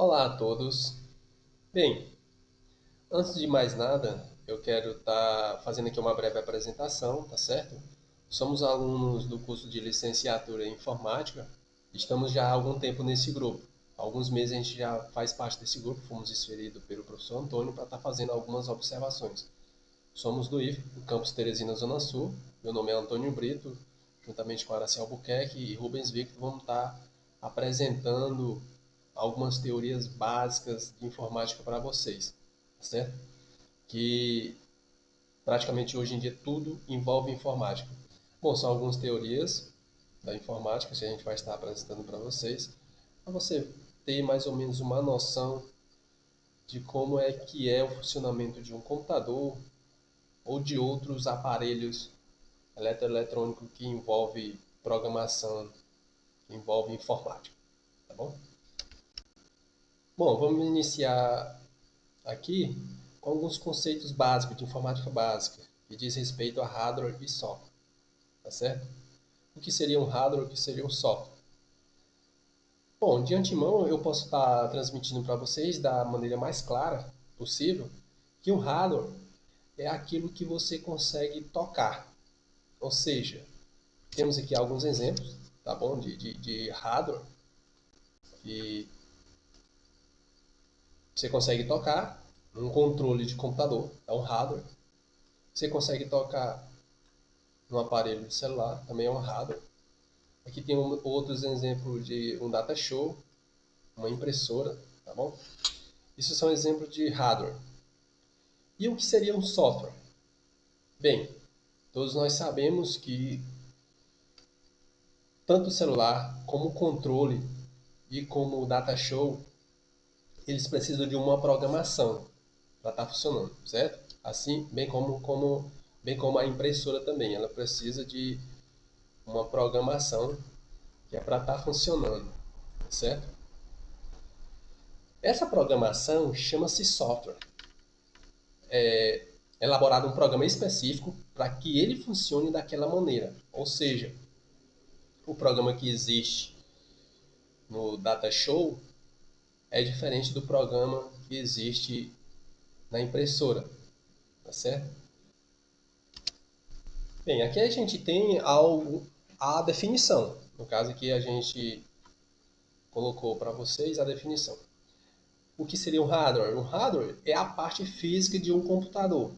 Olá a todos. Bem, antes de mais nada, eu quero estar fazendo aqui uma breve apresentação, tá certo? Somos alunos do curso de licenciatura em informática. Estamos já há algum tempo nesse grupo. Há alguns meses a gente já faz parte desse grupo, fomos escolhidos pelo professor Antônio para estar fazendo algumas observações. Somos do IF, do campus Teresina Zona Sul. Meu nome é Antônio Brito, juntamente com Araci Albuquerque e Rubens Victor, vamos estar apresentando algumas teorias básicas de informática para vocês, tá certo? Que praticamente hoje em dia tudo envolve informática. Bom, são algumas teorias da informática que a gente vai estar apresentando para vocês, para você ter mais ou menos uma noção de como é que é o funcionamento de um computador ou de outros aparelhos eletroeletrônicos que envolve programação, que envolve informática, tá bom? Bom, vamos iniciar aqui com alguns conceitos básicos de informática básica, que diz respeito a hardware e software, tá certo? O que seria um hardware e o que seria um software? Bom, de antemão eu posso estar transmitindo para vocês da maneira mais clara possível que o hardware é aquilo que você consegue tocar. Ou seja, temos aqui alguns exemplos, tá bom, de hardware que você consegue tocar. Um controle de computador é um hardware. Você consegue tocar no aparelho de celular, também é um hardware. Aqui tem outros exemplos de um data show, uma impressora, tá bom? Isso são exemplos de hardware. E o que seria um software? Bem, todos nós sabemos que tanto o celular como o controle e como o data show, eles precisam de uma programação para estar funcionando, certo? Assim, bem como a impressora também, ela precisa de uma programação que é para estar funcionando, certo? Essa programação chama-se software. É elaborado um programa específico para que ele funcione daquela maneira. Ou seja, o programa que existe no Data Show é diferente do programa que existe na impressora, tá certo? Bem, aqui a gente tem a definição. No caso aqui a gente colocou para vocês a definição. O que seria um hardware? Um hardware é a parte física de um computador.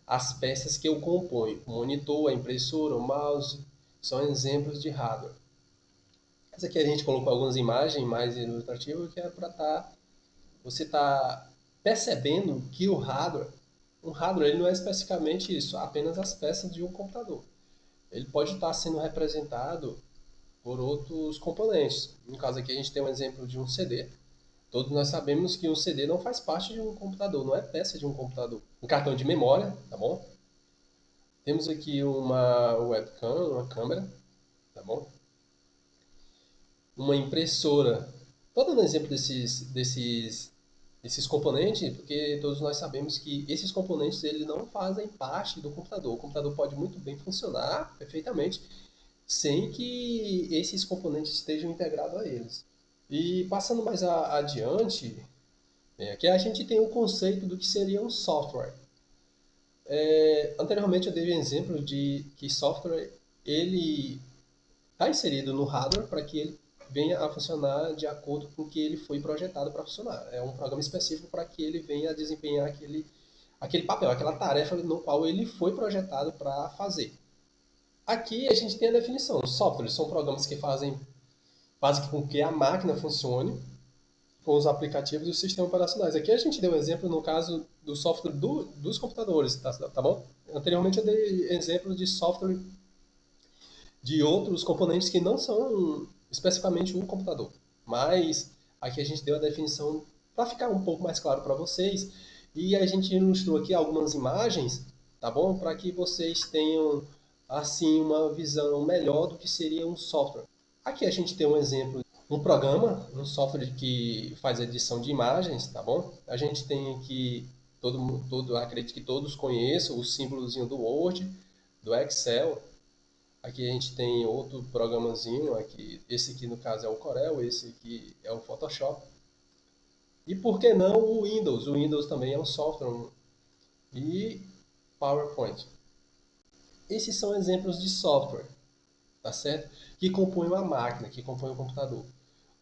As peças que o compõem, o monitor, a impressora, o mouse, são exemplos de hardware. Essa aqui a gente colocou algumas imagens mais ilustrativas que é para você tá percebendo que um hardware ele não é especificamente isso, apenas as peças de um computador. Ele pode estar sendo representado por outros componentes. No caso aqui a gente tem um exemplo de um CD. Todos nós sabemos que um CD não faz parte de um computador, não é peça de um computador. Um cartão de memória, tá bom? Temos aqui uma webcam, uma câmera, tá bom? Uma impressora. Estou dando exemplo desses componentes, porque todos nós sabemos que esses componentes eles não fazem parte do computador. O computador pode muito bem funcionar perfeitamente sem que esses componentes estejam integrados a eles. E passando mais adiante, aqui a gente tem o conceito do que seria um software. Anteriormente eu dei um exemplo de que software ele está inserido no hardware para que ele venha a funcionar de acordo com o que ele foi projetado para funcionar. É um programa específico para que ele venha a desempenhar aquele papel, aquela tarefa no qual ele foi projetado para fazer. Aqui a gente tem a definição. Softwares são programas que fazem com que a máquina funcione com os aplicativos e os sistemas operacionais. Aqui a gente deu um exemplo no caso do software dos computadores, tá bom? Anteriormente eu dei exemplo de software de outros componentes que não são especificamente um computador. Mas aqui a gente deu a definição para ficar um pouco mais claro para vocês. E a gente ilustrou aqui algumas imagens, tá bom? Para que vocês tenham assim uma visão melhor do que seria um software. Aqui a gente tem um exemplo, um programa, um software que faz edição de imagens, tá bom? A gente tem aqui acredito que todos conheçam o símbolozinho do Word, do Excel. Aqui a gente tem outro programazinho, aqui, esse aqui no caso é o Corel, esse aqui é o Photoshop. E por que não o Windows? O Windows também é um software. E PowerPoint. Esses são exemplos de software, tá certo? Que compõem uma máquina, que compõem um computador.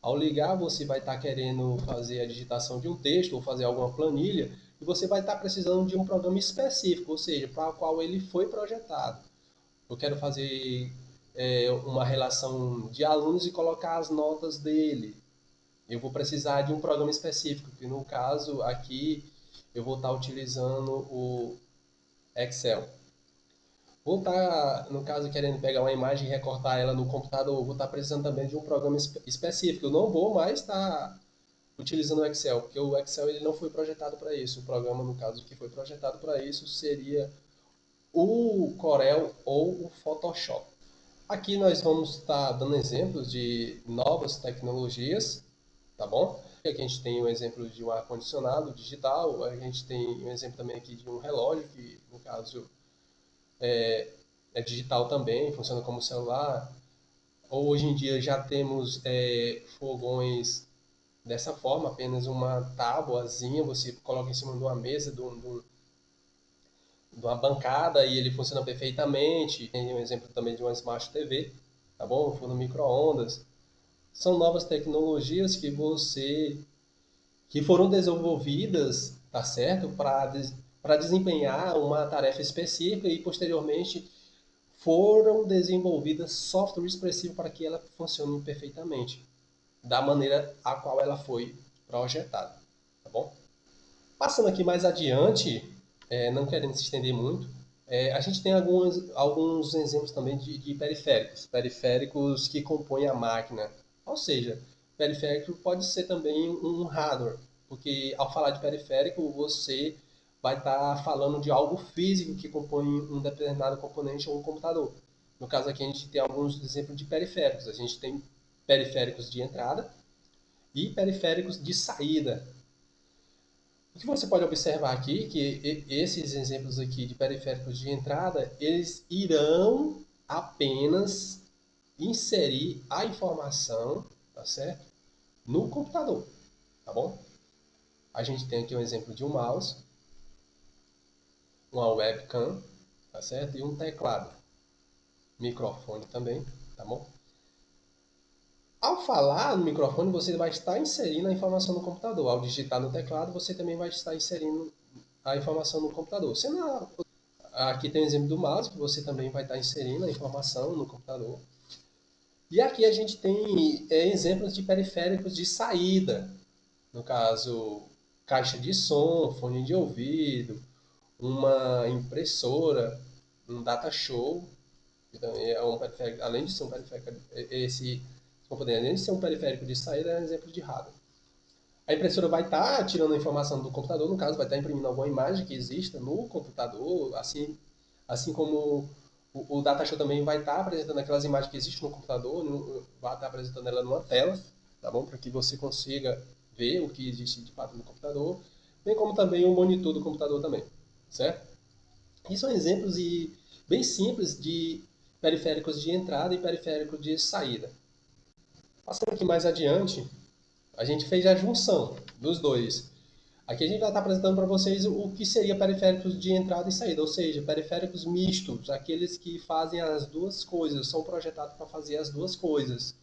Ao ligar, você vai estar querendo fazer a digitação de um texto ou fazer alguma planilha e você vai estar precisando de um programa específico, ou seja, para o qual ele foi projetado. Eu quero fazer uma relação de alunos e colocar as notas dele. Eu vou precisar de um programa específico, que no caso aqui eu vou estar utilizando o Excel. Vou estar, no caso, querendo pegar uma imagem e recortar ela no computador, vou estar precisando também de um programa específico. Eu não vou mais estar utilizando o Excel, porque o Excel ele não foi projetado para isso. O programa, no caso, que foi projetado para isso seria o Corel ou o Photoshop. Aqui nós vamos estar dando exemplos de novas tecnologias, tá bom? Aqui a gente tem um exemplo de um ar-condicionado digital, a gente tem um exemplo também aqui de um relógio, que no caso é digital também, funciona como celular. Hoje em dia já temos fogões dessa forma, apenas uma tábuazinha, você coloca em cima de uma mesa, de uma bancada e ele funciona perfeitamente. Tem um exemplo também de uma Smart TV, tá bom? Forno micro-ondas. São novas tecnologias que foram desenvolvidas, tá certo? Para desempenhar uma tarefa específica e posteriormente foram desenvolvidas software expressivo para que ela funcione perfeitamente, da maneira a qual ela foi projetada, tá bom? Passando aqui mais adiante, não querendo se estender muito, a gente tem alguns exemplos também de periféricos, periféricos que compõem a máquina. Ou seja, periférico pode ser também um hardware, porque ao falar de periférico, você vai estar falando de algo físico que compõe um determinado componente ou um computador. No caso aqui a gente tem alguns exemplos de periféricos. A gente tem periféricos de entrada e periféricos de saída. O que você pode observar aqui que esses exemplos aqui de periféricos de entrada, eles irão apenas inserir a informação, tá certo? No computador, tá bom? A gente tem aqui um exemplo de um mouse, uma webcam, tá certo? E um teclado, microfone também, tá bom? Ao falar no microfone, você vai estar inserindo a informação no computador. Ao digitar no teclado, você também vai estar inserindo a informação no computador. Aqui tem o exemplo do mouse, que você também vai estar inserindo a informação no computador. E aqui a gente tem exemplos de periféricos de saída. No caso, caixa de som, fone de ouvido, uma impressora, um data show. Então, é um periférico, além de ser um periférico, além de ser um periférico de saída, é um exemplo de hardware. A impressora vai estar tirando a informação do computador, no caso, vai estar imprimindo alguma imagem que exista no computador, assim como o Datashow também vai estar apresentando aquelas imagens que existem no computador, vai estar apresentando ela numa tela, tá bom? Para que você consiga ver o que existe de fato no computador, bem como também o monitor do computador também, certo? E são exemplos bem simples de periféricos de entrada e periféricos de saída. Passando aqui mais adiante, a gente fez a junção dos dois. Aqui a gente vai estar apresentando para vocês o que seria periféricos de entrada e saída, ou seja, periféricos mistos, aqueles que fazem as duas coisas, são projetados para fazer as duas coisas.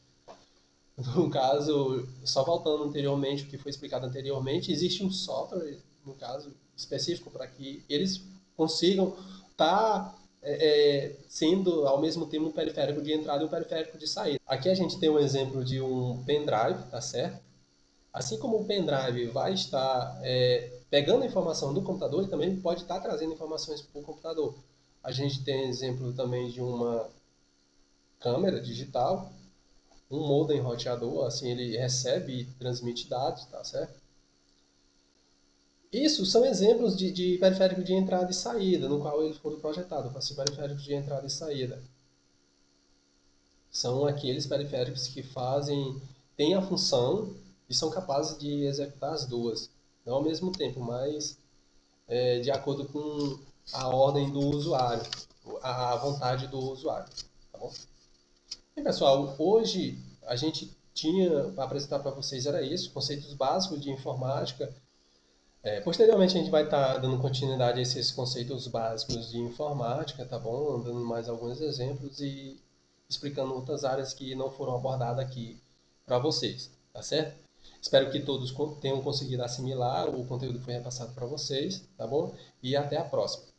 No caso, só voltando anteriormente, o que foi explicado anteriormente, existe um software, no caso, específico para que eles consigam estar sendo ao mesmo tempo um periférico de entrada e um periférico de saída. Aqui a gente tem um exemplo de um pendrive, tá certo? Assim como o pendrive vai estar pegando a informação do computador, ele também pode estar trazendo informações para o computador. A gente tem exemplo também de uma câmera digital, um modem roteador, assim ele recebe e transmite dados, tá certo? Isso são exemplos de periféricos de entrada e saída, no qual eles foram projetados, para ser periféricos de entrada e saída. São aqueles periféricos que têm a função e são capazes de executar as duas, não ao mesmo tempo, mas de acordo com a ordem do usuário, a vontade do usuário. Tá bom? E pessoal, hoje a gente tinha para apresentar para vocês era isso, conceitos básicos de informática. Posteriormente a gente vai estar dando continuidade a esses conceitos básicos de informática, tá bom? Dando mais alguns exemplos e explicando outras áreas que não foram abordadas aqui para vocês, tá certo? Espero que todos tenham conseguido assimilar o conteúdo que foi repassado para vocês, tá bom? E até a próxima.